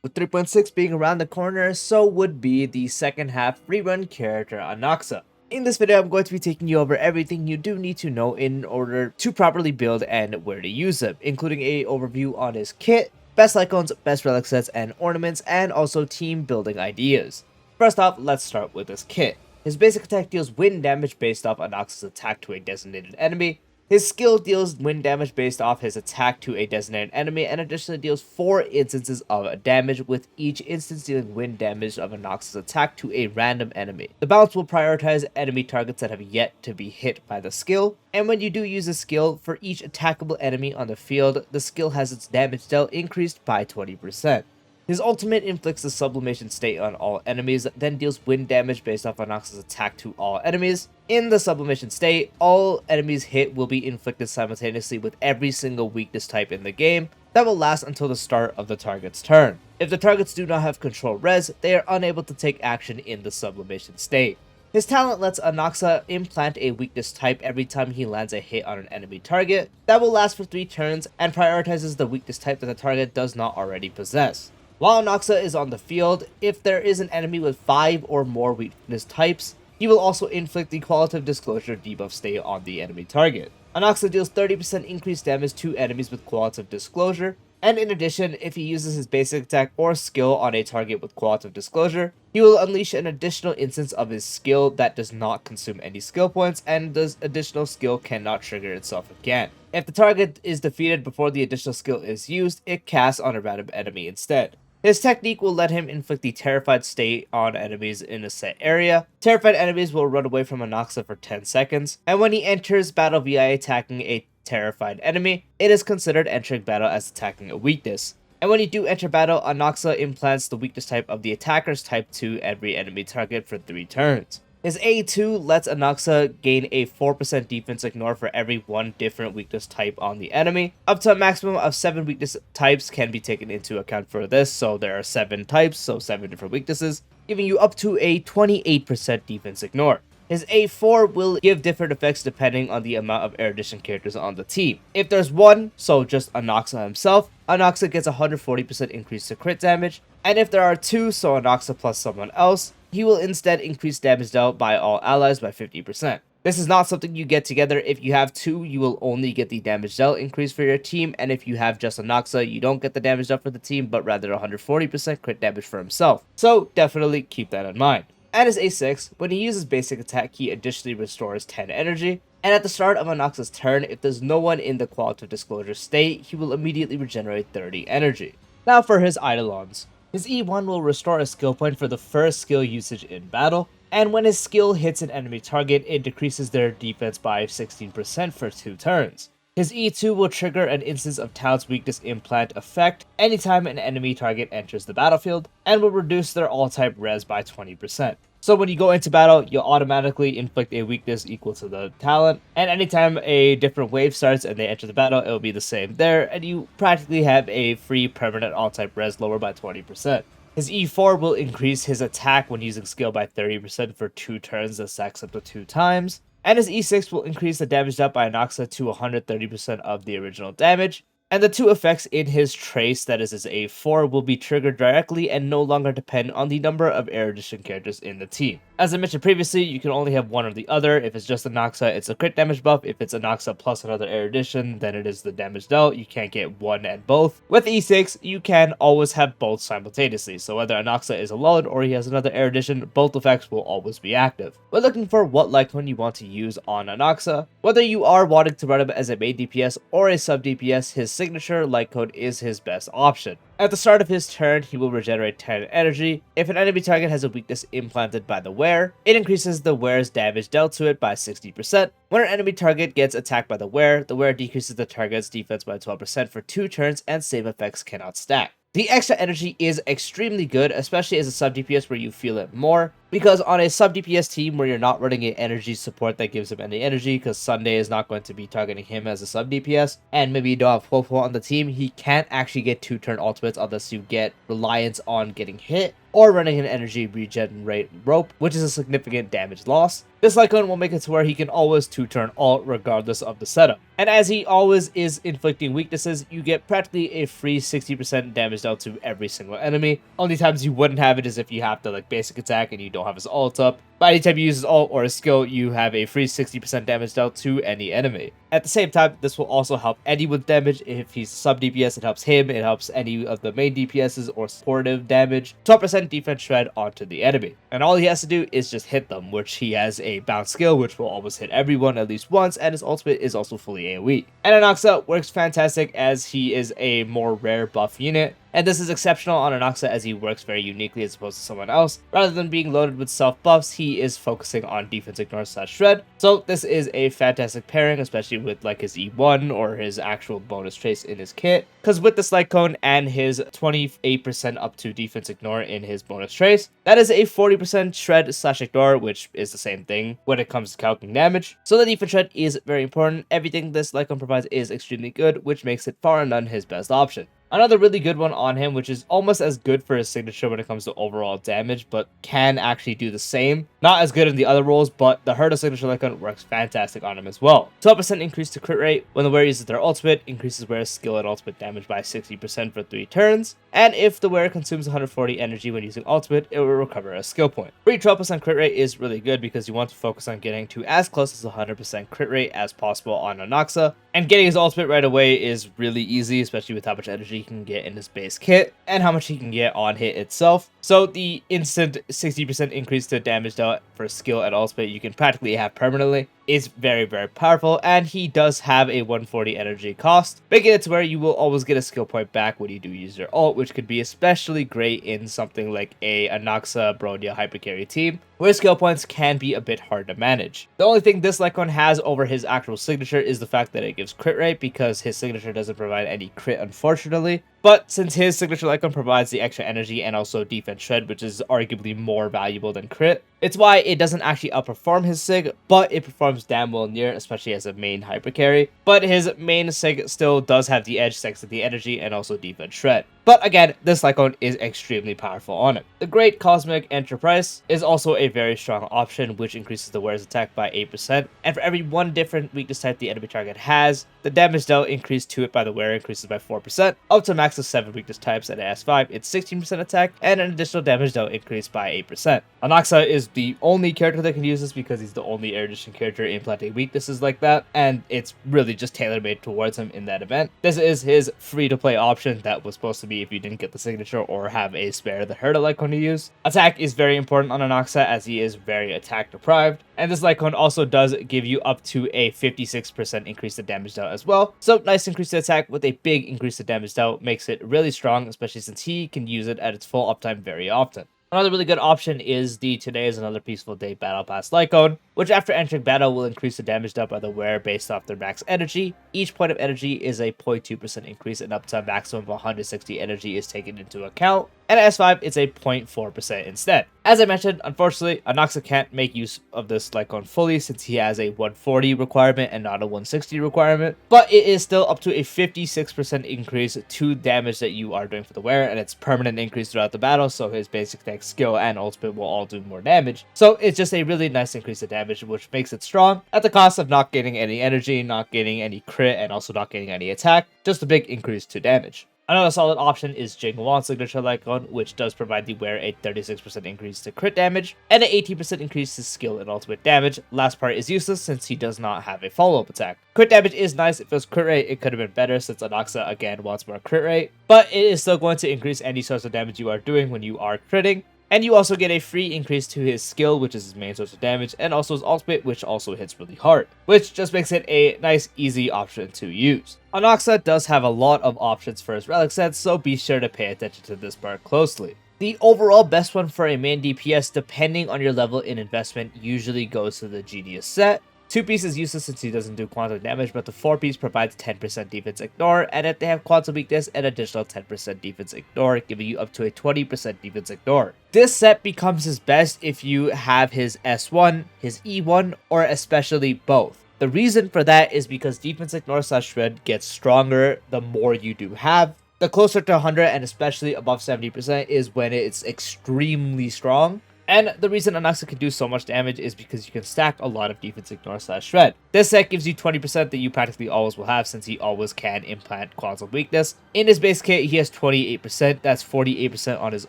With 3.6 being around the corner, so would be the second half free run character Anaxa. In this video, I'm going to be taking you over everything you do need to know in order to properly build and where to use them, including an overview on his kit, best Lightcones, best relic sets and ornaments, and also team building ideas. First off, let's start with his kit. His basic attack deals wind damage based off Anaxa's attack to a designated enemy. His skill deals wind damage based off his attack to a designated enemy, and additionally deals 4 instances of damage, with each instance dealing wind damage of Anaxa's attack to a random enemy. The balance will prioritize enemy targets that have yet to be hit by the skill, and when you do use a skill, for each attackable enemy on the field, the skill has its damage dealt increased by 20%. His ultimate inflicts the sublimation state on all enemies, then deals wind damage based off Anaxa's attack to all enemies. In the sublimation state, all enemies hit will be inflicted simultaneously with every single weakness type in the game. That will last until the start of the target's turn. If the targets do not have control res, they are unable to take action in the sublimation state. His talent lets Anaxa implant a weakness type every time he lands a hit on an enemy target. That will last for 3 turns and prioritizes the weakness type that the target does not already possess. While Anaxa is on the field, if there is an enemy with 5 or more weakness types, he will also inflict the qualitative disclosure debuff state on the enemy target. Anaxa deals 30% increased damage to enemies with qualitative disclosure, and in addition, if he uses his basic attack or skill on a target with qualitative disclosure, he will unleash an additional instance of his skill that does not consume any skill points, and this additional skill cannot trigger itself again. If the target is defeated before the additional skill is used, it casts on a random enemy instead. His technique will let him inflict the terrified state on enemies in a set area. Terrified enemies will run away from Anaxa for 10 seconds, and when he enters battle via attacking a terrified enemy, it is considered entering battle as attacking a weakness. And when you do enter battle, Anaxa implants the weakness type of the attacker's type to every enemy target for 3 turns. His A2 lets Anaxa gain a 4% defense ignore for every 1 different weakness type on the enemy. Up to a maximum of 7 weakness types can be taken into account for this, so there are 7 types, so 7 different weaknesses, giving you up to a 28% defense ignore. His A4 will give different effects depending on the amount of erudition characters on the team. If there's 1, so just Anaxa himself, Anaxa gets a 140% increase to crit damage, and if there are 2, so Anaxa plus someone else, he will instead increase damage dealt by all allies by 50%. This is not something you get together. If you have 2, you will only get the damage dealt increase for your team, and if you have just Anaxa, you don't get the damage dealt for the team, but rather 140% crit damage for himself. So definitely keep that in mind. At his A6, when he uses basic attack, he additionally restores 10 energy, and at the start of Anaxa's turn, if there's no one in the qualitative disclosure state, he will immediately regenerate 30 energy. Now for his Eidolons. His E1 will restore a skill point for the first skill usage in battle, and when his skill hits an enemy target, it decreases their defense by 16% for 2 turns. His E2 will trigger an instance of Talent's weakness implant effect anytime an enemy target enters the battlefield, and will reduce their all-type res by 20%. So when you go into battle, you'll automatically inflict a weakness equal to the talent, and anytime a different wave starts and they enter the battle, it will be the same there, and you practically have a free permanent all-type res lower by 20%. His E4 will increase his attack when using skill by 30% for 2 turns that stacks up to 2 times, and his E6 will increase the damage dealt by Anaxa to 130% of the original damage. And the 2 effects in his trace, that is his A4, will be triggered directly and no longer depend on the number of erudition characters in the team. As I mentioned previously, you can only have one or the other. If it's just Anaxa, it's a crit damage buff. If it's Anaxa plus another erudition, then it is the damage dealt. You can't get one and both. With E6, you can always have both simultaneously. So whether Anaxa is alone or he has another erudition, both effects will always be active. We're looking for what Lightcone you want to use on Anaxa. Whether you are wanting to run him as a main DPS or a sub DPS, his signature Lightcone is his best option. At the start of his turn, he will regenerate 10 energy. If an enemy target has a weakness implanted by the wear, it increases the wear's damage dealt to it by 60%. When an enemy target gets attacked by the wear decreases the target's defense by 12% for 2 turns, and same effects cannot stack. The extra energy is extremely good, especially as a sub DPS where you feel it more. Because on a sub-DPS team where you're not running an energy support that gives him any energy, because Sunday is not going to be targeting him as a sub-DPS, and maybe you don't have Fofo on the team, he can't actually get 2-turn ultimates unless you get reliance on getting hit, or running an energy regenerate rope, which is a significant damage loss. This Lightcone will make it to where he can always 2-turn ult regardless of the setup. And as he always is inflicting weaknesses, you get practically a free 60% damage dealt to every single enemy. Only times you wouldn't have it is if you have the basic attack and you don't have his ult up. But anytime you use his ult or his skill, you have a free 60% damage dealt to any enemy. At the same time, this will also help Eddie with damage. If he's sub-DPS, it helps him, it helps any of the main DPSs or supportive damage. 12% defense shred onto the enemy. And all he has to do is just hit them, which he has a bounce skill, which will always hit everyone at least once, and his ultimate is also fully AoE. And Anaxa works fantastic as he is a more rare buff unit. And this is exceptional on Anaxa as he works very uniquely as opposed to someone else. Rather than being loaded with self buffs, he is focusing on defense ignore / shred. So this is a fantastic pairing, especially with his E1 or his actual bonus trace in his kit. Because with this Lightcone and his 28% up to defense ignore in his bonus trace, that is a 40% shred / ignore, which is the same thing when it comes to calculating damage. So the defense shred is very important. Everything this Lightcone provides is extremely good, which makes it far and none his best option. Another really good one on him, which is almost as good for his signature when it comes to overall damage, but can actually do the same. Not as good in the other roles, but the Herda signature Lightcone works fantastic on him as well. 12% increase to crit rate when the wearer uses their ultimate, increases wearer's skill and ultimate damage by 60% for 3 turns. And if the wearer consumes 140 energy when using ultimate, it will recover a skill point. Free 12% crit rate is really good because you want to focus on getting to as close as 100% crit rate as possible on Anaxa. And getting his ultimate right away is really easy, especially with how much energy he can get in his base kit and how much he can get on hit itself. So the instant 60% increase to damage dealt for skill and ultimate you can practically have permanently is very, very powerful, and he does have a 140 energy cost, making it to where you will always get a skill point back when you do use your ult, which could be especially great in something like a Anaxa Bronya hypercarry team, where skill points can be a bit hard to manage. The only thing this Lightcone has over his actual signature is the fact that it gives crit rate, because his signature doesn't provide any crit, unfortunately. But since his signature Lightcone provides the extra energy and also defense shred, which is arguably more valuable than crit, it's why it doesn't actually outperform his sig, but it performs damn well near, especially as a main hypercarry. But his main sig still does have the edge thanks to the energy and also defense shred. But again, this Lightcone is extremely powerful on it. The Great Cosmic Enterprise is also a very strong option, which increases the wearer's attack by 8%. And for every one different weakness type the enemy target has, the damage dealt increased to it by the wearer increases by 4%, up to a max of 7 weakness types. At S5, it's 16% attack, and an additional damage dealt increased by 8%. Anaxa is the only character that can use this because he's the only air edition character implanting weaknesses like that, and it's really just tailor-made towards him in that event. This is his free-to-play option that was supposed to be if you didn't get the signature or have a spare the Herda Lightcone to use. Attack is very important on Anaxa as he is very attack deprived, and this Lightcone also does give you up to a 56% increase to damage dealt as well. So nice increase to attack with a big increase to damage dealt makes it really strong, especially since he can use it at its full uptime very often. Another really good option is the Today is Another Peaceful Day Battle Pass Lightcone, which after entering battle will increase the damage dealt by the wearer based off their max energy. Each point of energy is a 0.2% increase, and up to a maximum of 160 energy is taken into account. And at S5, it's a 0.4% instead. As I mentioned, unfortunately, Anaxa can't make use of this Lightcone fully since he has a 140 requirement and not a 160 requirement, but it is still up to a 56% increase to damage that you are doing for the wearer, and it's permanent increase throughout the battle, so his basic attack, skill, and ultimate will all do more damage. So it's just a really nice increase of damage, which makes it strong at the cost of not getting any energy, not getting any crit, and also not getting any attack. Just a big increase to damage. Another solid option is Jingwan's signature Lightcone, which does provide the wearer a 36% increase to crit damage and an 18% increase to skill and ultimate damage. Last part is useless since he does not have a follow-up attack. Crit damage is nice. If it was crit rate, it could have been better since Anaxa again wants more crit rate, but it is still going to increase any source of damage you are doing when you are critting. And you also get a free increase to his skill, which is his main source of damage, and also his ultimate, which also hits really hard, which just makes it a nice, easy option to use. Anaxa does have a lot of options for his relic sets, so be sure to pay attention to this part closely. The overall best one for a main DPS, depending on your level in investment, usually goes to the Genius set. 2-piece is useless since he doesn't do quantum damage, but the 4-piece provides 10% defense ignore, and if they have quantum weakness, an additional 10% defense ignore, giving you up to a 20% defense ignore. This set becomes his best if you have his S1, his E1, or especially both. The reason for that is because defense ignore / shred gets stronger the more you do have. The closer to 100 and especially above 70% is when it's extremely strong. And the reason Anaxa can do so much damage is because you can stack a lot of defense ignore / shred. This set gives you 20% that you practically always will have since he always can implant quantum weakness. In his base kit, he has 28%, that's 48% on his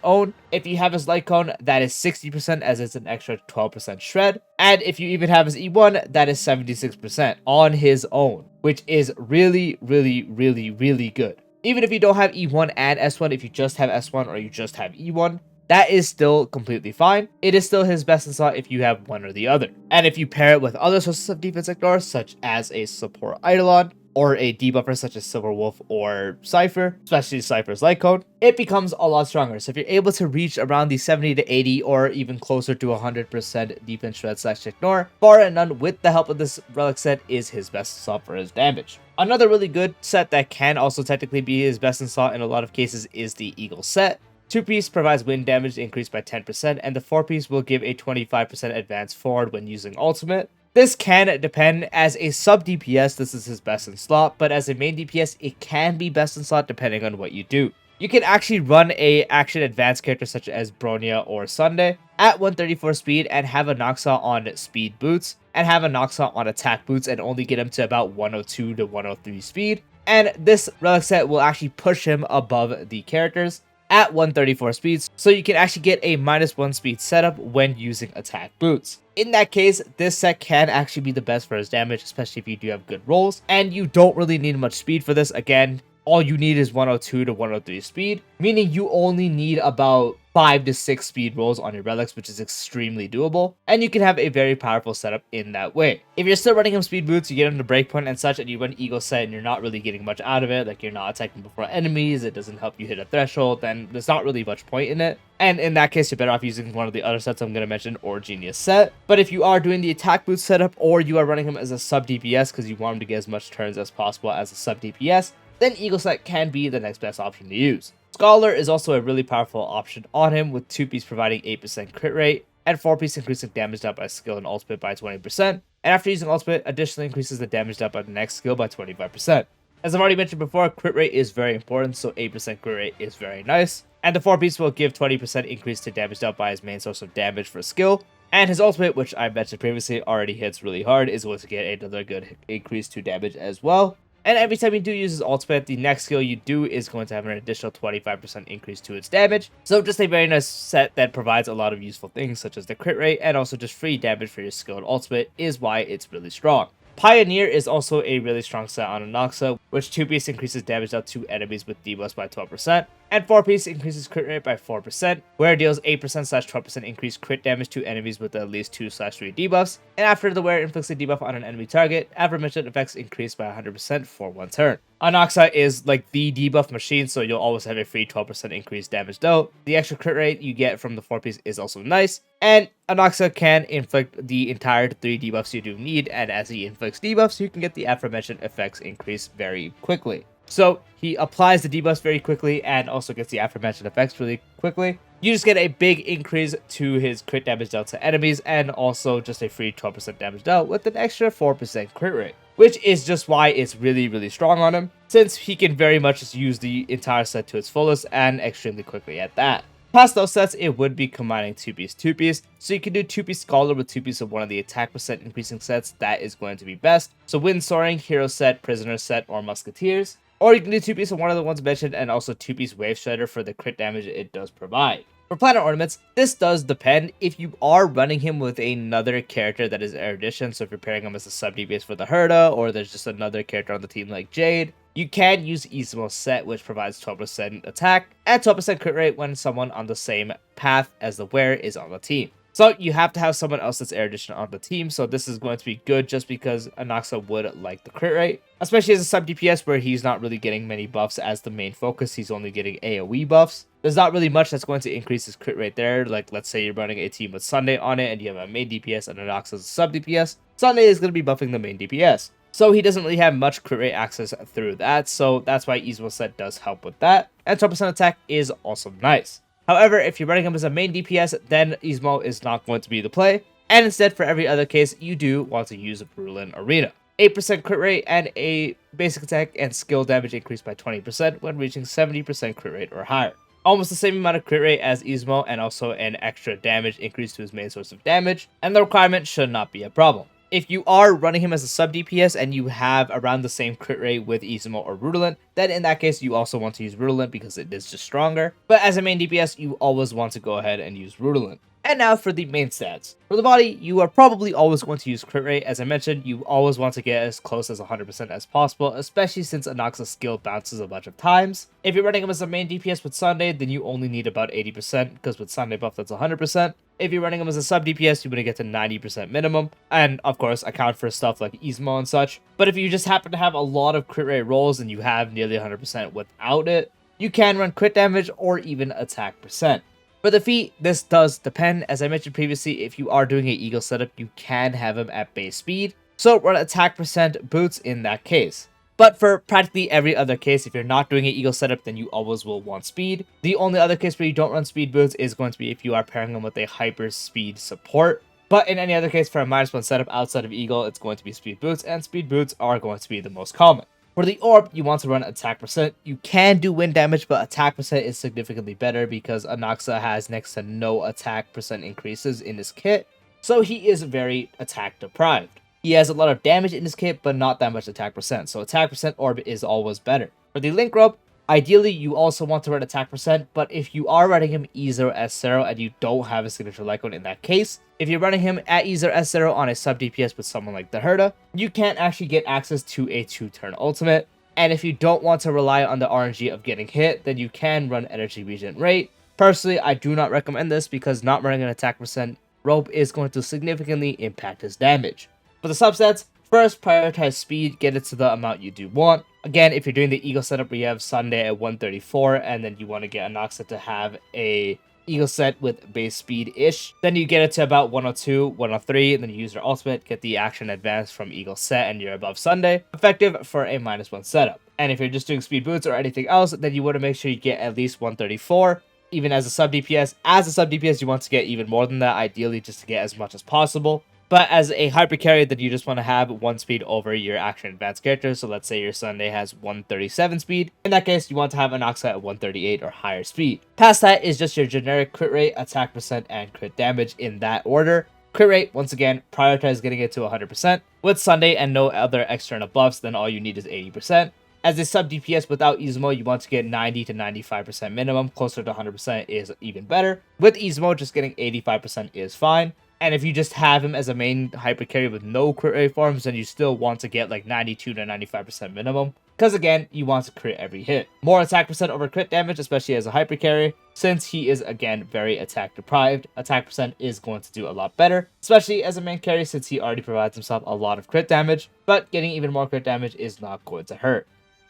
own. If you have his Lightcone, that is 60% as it's an extra 12% shred. And if you even have his E1, that is 76% on his own, which is really, really, really, really good. Even if you don't have E1 and S1, if you just have S1 or you just have E1, that is still completely fine. It is still his best in slot if you have one or the other. And if you pair it with other sources of defense ignore, such as a support Eidolon, or a debuffer such as Silver Wolf or Cypher, especially Cypher's Lightcone, it becomes a lot stronger. So if you're able to reach around the 70 to 80 or even closer to 100% defense shred / ignore, bar none with the help of this relic set is his best slot for his damage. Another really good set that can also technically be his best in slot in a lot of cases is the Eagle set. 2-piece provides wind damage increased by 10%, and the 4-piece will give a 25% advance forward when using ultimate. This can depend. As a sub-DPS, this is his best in slot, but as a main DPS, it can be best in slot depending on what you do. You can actually run a action advanced character such as Bronya or Sunday at 134 speed and have Anaxa on speed boots, and have Anaxa on attack boots and only get him to about 102 to 103 speed. And this relic set will actually push him above the characters at 134 speeds, so you can actually get a -1 speed setup when using attack boots. In that case, this set can actually be the best for his damage, especially if you do have good rolls, and you don't really need much speed for this. Again, all you need is 102 to 103 speed, meaning you only need about 5 to 6 speed rolls on your relics, which is extremely doable, and you can have a very powerful setup in that way. If you're still running him speed boots, you get him to breakpoint and such, and you run Eagle set and you're not really getting much out of it, like you're not attacking before enemies, it doesn't help you hit a threshold, then there's not really much point in it. And in that case, you're better off using one of the other sets I'm going to mention, or Genius set. But if you are doing the attack boot setup, or you are running him as a sub-DPS because you want him to get as much turns as possible as a sub-DPS, then Eagle set can be the next best option to use. Scholar is also a really powerful option on him, with 2-piece providing 8% crit rate, and 4-piece increasing damage dealt by skill and ultimate by 20%, and after using ultimate, additionally increases the damage dealt by the next skill by 25%. As I've already mentioned before, crit rate is very important, so 8% crit rate is very nice, and the 4-piece will give 20% increase to damage dealt by his main source of damage for skill, and his ultimate, which I mentioned previously already hits really hard, is going to get another good increase to damage as well. And every time you do use his ultimate, the next skill you do is going to have an additional 25% increase to its damage. So just a very nice set that provides a lot of useful things such as the crit rate and also just free damage for your skill and ultimate is why it's really strong. Pioneer is also a really strong set on Anaxa, which 2-piece increases damage dealt to enemies with debuffs by 12%, and 4-piece increases crit rate by 4%, where it deals 8% / 12% increased crit damage to enemies with at least 2 / 3 debuffs, and after the wearer inflicts a debuff on an enemy target, aforementioned effects increase by 100% for 1 turn. Anaxa is like the debuff machine, so you'll always have a free 12% increased damage dealt. The extra crit rate you get from the 4-piece is also nice, and Anaxa can inflict the entire 3 debuffs you do need, and as he inflicts debuffs, you can get the aforementioned effects increase very quickly. So he applies the debuffs very quickly and also gets the aforementioned effects really quickly. You just get a big increase to his crit damage dealt to enemies, and also just a free 12% damage dealt with an extra 4% crit rate, which is just why it's really, really strong on him, since he can very much just use the entire set to its fullest and extremely quickly at that. Past those sets, it would be combining 2-piece, so you can do 2-piece Scholar with 2-piece of one of the attack percent increasing sets. That is going to be best. So Wind Soaring, Hero set, Prisoner set, or Musketeers. Or you can do 2-piece of one of the ones mentioned, and also 2-piece Wave Shredder for the crit damage it does provide. For Planet Ornaments, this does depend. If you are running him with another character that is erudition, so if you're pairing him as a sub-DPS for the Herda, or there's just another character on the team like Jade, you can use Ismo's set, which provides 12% attack and 12% crit rate when someone on the same path as the wearer is on the team. So you have to have someone else that's erudition on the team, so this is going to be good just because Anaxa would like the crit rate, especially as a sub-DPS where he's not really getting many buffs as the main focus. He's only getting AoE buffs. There's not really much that's going to increase his crit rate there. Like, let's say you're running a team with Sunday on it and you have a main DPS and Anaxa as a sub-DPS. Sunday is going to be buffing the main DPS. So he doesn't really have much crit rate access through that, so that's why Easemo's set does help with that. And 12% attack is also nice. However, if you're running him as a main DPS, then Easemo is not going to be the play. And instead, for every other case, you do want to use Brulin Arena. 8% crit rate and a basic attack and skill damage increased by 20% when reaching 70% crit rate or higher. Almost the same amount of crit rate as Easemo, and also an extra damage increase to his main source of damage, and the requirement should not be a problem. If you are running him as a sub-DPS and you have around the same crit rate with Easemo or Rudolent, then in that case you also want to use Rudolent because it is just stronger. But as a main DPS, you always want to go ahead and use Rudolent. And now for the main stats. For the body, you are probably always going to use crit rate. As I mentioned, you always want to get as close as 100% as possible, especially since Anaxa's skill bounces a bunch of times. If you're running him as a main DPS with Sunday, then you only need about 80%, because with Sunday buff, that's 100%. If you're running him as a sub-DPS, you want to get to 90% minimum, and of course, account for stuff like Easemo and such. But if you just happen to have a lot of crit rate rolls and you have nearly 100% without it, you can run crit damage or even attack percent. For the feat, this does depend. As I mentioned previously, if you are doing an Eagle setup, you can have him at base speed. So run attack percent boots in that case. But for practically every other case, if you're not doing an Eagle setup, then you always will want speed. The only other case where you don't run speed boots is going to be if you are pairing them with a hyper speed support. But in any other case, for a -1 setup outside of Eagle, it's going to be speed boots, and speed boots are going to be the most common. For the orb, you want to run attack percent. You can do wind damage, but attack percent is significantly better because Anaxa has next to no attack percent increases in his kit, so he is very attack deprived. He has a lot of damage in his kit, but not that much attack percent, so attack percent orb is always better. For the link robe, ideally you also want to run attack percent, but if you are running him E0 S0 and you don't have a signature Lightcone in that case, if you're running him at E0 S0 on a sub DPS with someone like the Herda, you can't actually get access to a 2-turn ultimate. And if you don't want to rely on the RNG of getting hit, then you can run energy regen rate. Personally, I do not recommend this because not running an attack percent robe is going to significantly impact his damage. For the subsets, first prioritize speed, get it to the amount you do want. Again, if you're doing the Eagle setup where you have Sunday at 134 and then you want to get Anaxa to have a Eagle set with base speed-ish, then you get it to about 102, 103, and then you use your ultimate, get the action advance from Eagle set, and you're above Sunday. Effective for a -1 setup. And if you're just doing speed boots or anything else, then you want to make sure you get at least 134. Even as a sub-DPS, you want to get even more than that, ideally just to get as much as possible. But as a hyper carry, then you just want to have 1 speed over your action advanced character. So let's say your Sunday has 137 speed. In that case, you want to have Anaxa at 138 or higher speed. Past that is just your generic crit rate, attack percent, and crit damage in that order. Crit rate, once again, prioritize getting it to 100%. With Sunday and no other external buffs, then all you need is 80%. As a sub-DPS without Easemo, you want to get 90 to 95% minimum. Closer to 100% is even better. With Easemo, just getting 85% is fine. And if you just have him as a main hyper carry with no crit rate forms, then you still want to get like 92 to 95% minimum. Because again, you want to crit every hit. More attack percent over crit damage, especially as a hyper carry, since he is again very attack deprived. Attack percent is going to do a lot better, especially as a main carry since he already provides himself a lot of crit damage, but getting even more crit damage is not going to hurt.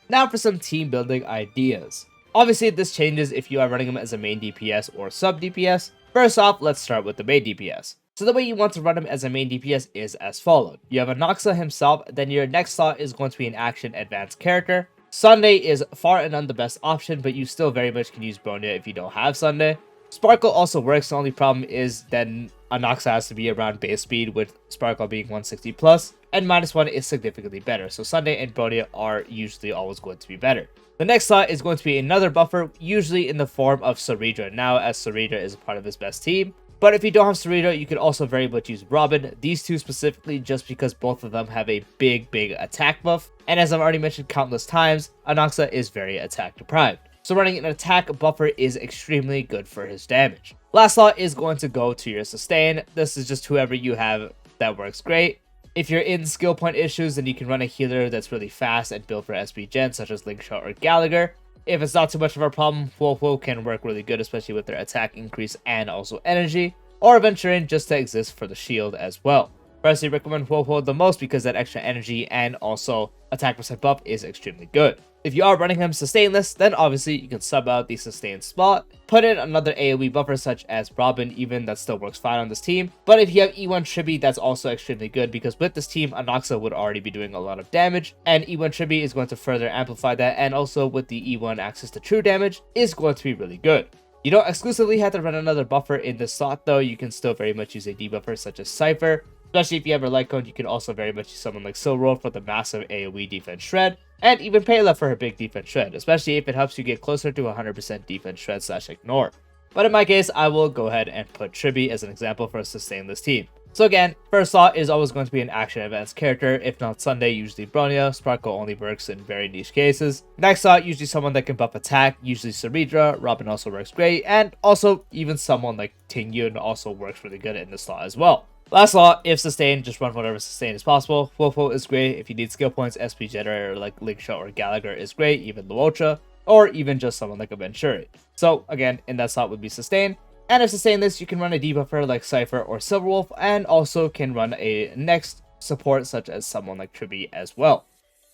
Now for some team building ideas. Obviously, this changes if you are running him as a main DPS or sub DPS. First off, let's start with the main DPS. So the way you want to run him as a main DPS is as followed. You have Anaxa himself, then your next slot is going to be an action advanced character. Sunday is far and none the best option, but you still very much can use Bronya if you don't have Sunday. Sparkle also works, the only problem is then Anaxa has to be around base speed, with Sparkle being 160 plus, and -1 is significantly better, so Sunday and Bronya are usually always going to be better. The next slot is going to be another buffer, usually in the form of Sarita now, as Sarita is a part of his best team. But if you don't have Sarita, you can also very much use Robin, these two specifically just because both of them have a big attack buff. And as I've already mentioned countless times, Anaxa is very attack deprived. So running an attack buffer is extremely good for his damage. Last slot is going to go to your sustain. This is just whoever you have that works great. If you're in skill point issues, then you can run a healer that's really fast and built for SP gen, such as Linkshot or Gallagher. If it's not too much of a problem, Wo can work really good, especially with their attack increase and also energy, or Aventurin just to exist for the shield as well. Personally recommend Wo the most because that extra energy and also attack percent buff is extremely good. If you are running him sustainless, then obviously you can sub out the sustain spot, put in another AoE buffer such as Robin, even that still works fine on this team. But if you have E1 Tribi, that's also extremely good, because with this team, Anaxa would already be doing a lot of damage, and E1 Tribi is going to further amplify that, and also with the E1 access to true damage is going to be really good. You don't exclusively have to run another buffer in this slot though, you can still very much use a debuffer such as Cypher. Especially if you have a Lightcone, you can also very much use someone like Silroll for the massive AoE defense shred, and even Pela for her big defense shred, especially if it helps you get closer to 100% defense shred / ignore. But in my case, I will go ahead and put Tribi as an example for a sustainless team. So again, first slot is always going to be an action advanced character. If not Sunday, usually Bronya. Sparkle only works in very niche cases. Next slot, usually someone that can buff attack, usually Saridra. Robin also works great, and also even someone like Tingyun also works really good in this slot as well. Last slot, if sustain, just run whatever sustain is possible. Wolfo is great. If you need skill points, SP Generator like Linkshot or Gallagher is great, even Luocha, or even just someone like a Venturi. So again, in that slot would be sustain. And if sustain this, you can run a debuffer like Cypher or Silverwolf, and also can run a next support such as someone like Tribi as well.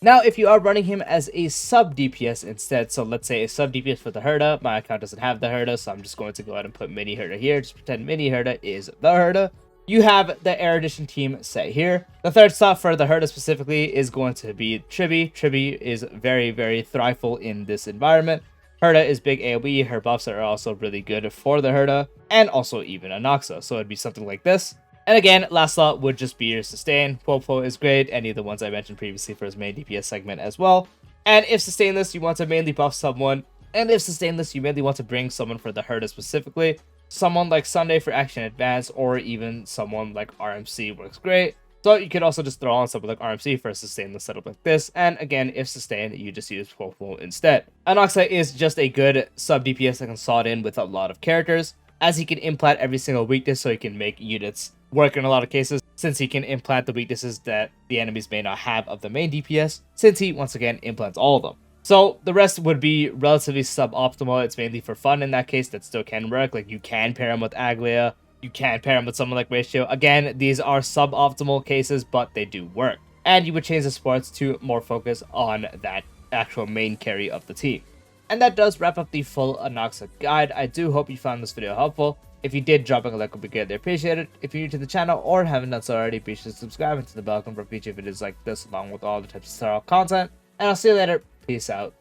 Now, if you are running him as a sub-DPS instead, so let's say a sub-DPS for the Herda, my account doesn't have the Herda, so I'm just going to go ahead and put Mini Herda here, just pretend Mini Herda is the Herda. You have the Air Edition team set here. The third slot for the Herda specifically is going to be Tribi. Tribi is very, very thriveful in this environment. Herda is big AoE, her buffs are also really good for the Herda, and also even Anaxa, so it'd be something like this. And again, last slot would just be your sustain. Popo is great, any of the ones I mentioned previously for his main DPS segment as well. And if sustainless, you want to mainly buff someone, and if sustainless, you mainly want to bring someone for the Herda specifically. Someone like Sunday for action advance, or even someone like RMC works great. So you could also just throw on someone like RMC for a sustainless setup like this. And again, if sustained, you just use Popo instead. Anaxa is just a good sub DPS that can slot in with a lot of characters, as he can implant every single weakness, so he can make units work in a lot of cases, since he can implant the weaknesses that the enemies may not have of the main DPS, since he once again implants all of them. So the rest would be relatively suboptimal. It's mainly for fun in that case. That still can work. Like, you can pair him with Aglia, you can pair him with someone like Ratio. Again, these are suboptimal cases, but they do work. And you would change the sports to more focus on that actual main carry of the team. And that does wrap up the full Anaxa guide. I do hope you found this video helpful. If you did, dropping a like would be greatly appreciated. If you're new to the channel or haven't done so already, be sure to subscribe and to the bell icon for future videos like this, along with all the types of style content. And I'll see you later. Peace out.